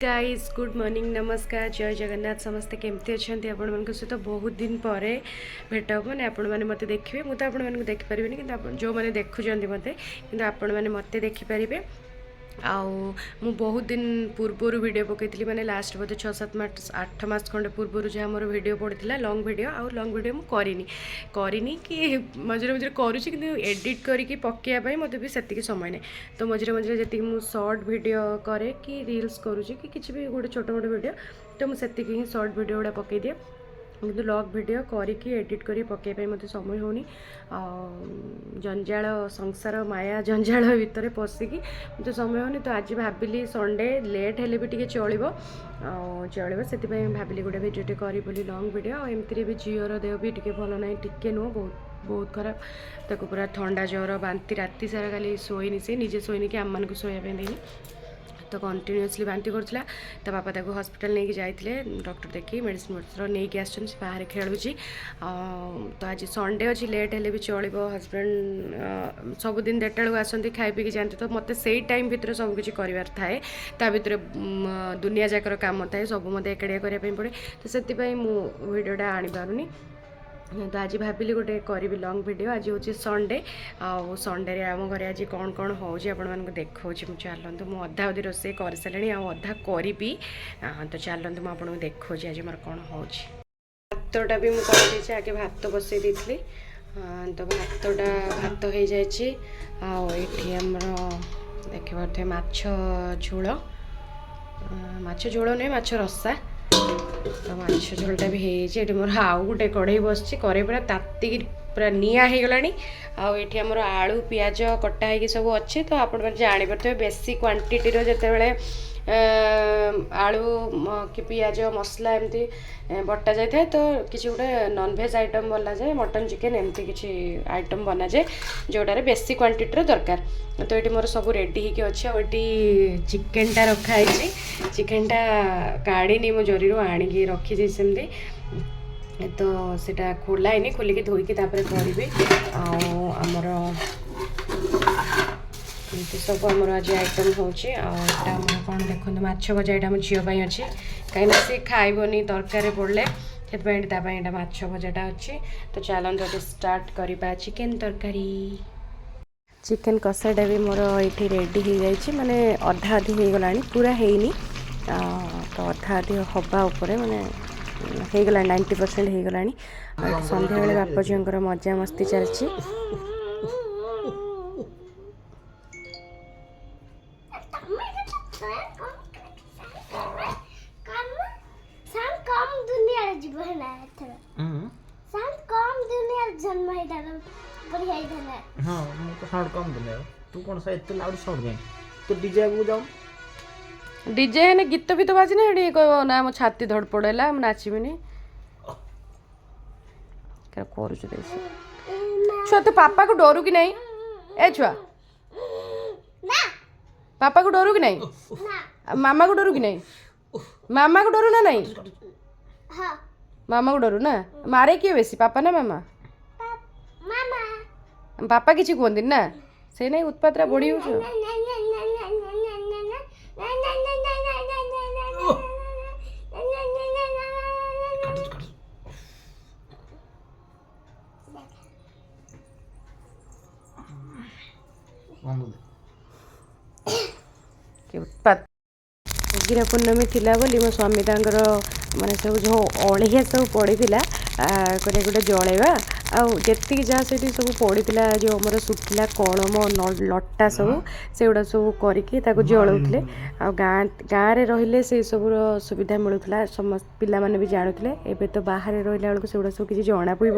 guys good morning नमस्कार जय जगन्नाथ समस्ते केमती अच्छा आपण मान सहित बहुत दिन पर भेट हम मैंने आपण मैंने मत देखिए मुझे आपण मैंने देखिपारे कि जो मैंने देखुं मत कि आपण मैंने मत देखिपारे आउ बहुत दिन पूर्वर वीडियो पकई मैंने लास्ट बोधे 6-7 मास 8 मास खंडे पूर्वर जहाँ मोर वीडियो पड़ता लॉन्ग वीडियो आउ लॉन्ग वीडियो मुझे करनी कि मझे मझे करुच्ची कि एडिट करके पकेयापाई मत भी से समय नहीं तो मझे मझे जी मुझे शॉर्ट वीडियो करे कि रील्स करुच्ची कि किसी भी गोटे छोट मोट वीडियो तो मुझे ही शॉर्ट वीडियो गुड़ा पकई दिए किंतु लॉन्ग वीडियो करके एडिट कर पकेपाई मत समय होनी जंजाल संसार माया जंजाल भितर पशिकी मत समय होनी तो आज भाविली संडे लेट हेले भी टी चलो चलो से भाविली गोटे भिडियो करी बोली लॉन्ग वीडियो एमती भी झीर देह भी टी भल ना टी नुह बहुत बहुत खराब ताको पूरा ठंडा ज्वर बांती राति सारा खाली शोनी से निजे शोनी कि आम मानक शोयापी देनी तो कंटिन्यूअसली बांती करथिला ता बापा ताको हॉस्पिटल नहीं जाइथिले डॉक्टर देखी मेडिसिन पत्र नहीं कि आछन बाहर खेलुची तो आज संडे अच्छी लेट हेले भी चलो हस्बैंड सब दिन 1:30 बेलू आसती खाई पी जाते तो मत से टाइम भितर सब किसी करार थाए ता भितर दुनिया जाकर काम थाए सब मत एकाड़िया करने पड़े तो से वीडियोटा आनी पारुनी तो आज भाविली गोटे करी लॉन्ग वीडियो आज हूँ संडे आउ संडे रे आम घर आज कौन कौन हो देखा चलतु मुझे अधा अधी रोसे कर सारे अधा करी तो चलतु मुझे देखा आज मोर कौन हो भातटा भी मुझे आगे भात बसई दी तो भातटा भात हो जाए आमर देखी पारे माछ झोल माछ झोल नहीं माछ रसा तो माछ झोलटा भी है मोर आउ गोटे कड़े बस कड़े पूरा ताती पूरा निआ हो गला आठ आमर आलू पियाज कटा हो सब अच्छे तो आप जापर बेसी क्वांटिटी जिते आलू कि पियाज मसला एमती बटा जाए तो किसी गोटे नॉनवेज आइटम बना जाए मटन चिकेन एमती किसी आइटम बना जाए जोटार बेसी क्वांटिटी दरकार तो ये मोर सब रेडी होगी अच्छे आठी चिकेनटा रखाई चिकेनटा काढ़ी मो जरी आणिकी रखी सेमती तो सीटा खोला है खोलिकी धोईकी करी आमर सब आमर आज आइटम होची कौन देखो माछ भजा यहाँ झील अच्छी कहीं सी खाइबनी तरकारी पड़े से माछ भजाटा अच्छी तो चलते स्टार्ट करवा चिकेन तरकारी चिकेन कषाटा भी मोर ये रेडी हो जाए माने अधा अधी हो गला पूरा हैनी तो अधा अधी हवा उपर माने हो गला 90% हो गला संध्या बेले बापा झीर मजा मस्ती चलती हाँ तो साउंड कम दुनिया तू कौन सा इतना लाउड साउंड गई तो डीजे को जाऊं डीजे है गीत भी तो बाजने ये कह ना मो छाती धड़ पड़ेला नाचबिनी कर छुआ तो पापा को डरू कि नहीं ए छुआ पापा को डरू कि नहीं मामा को डरू कि नहीं मामा को डरू ना नहीं मामा को डरू ना मारे किए बेसी पापा ना मामा पापा किसी कहते ना से नहीं उत्पातरा बढ़ी हो उत्पात गिरा पूर्णमी थिला बोली मो स्वामी माने सब जो अलिया सब पड़ी गोटे जलैवा आती जहाँ से सब पड़ा जो आम सुखला कलम लटा सब से गुड़ा सब करके जलाऊे आ गाँव में रहिले से सब सुविधा मिलूला समस्त पिला माने भी जानूले एबे तो बाहर रहा बेलू से गुड़ा सब किसी जना भी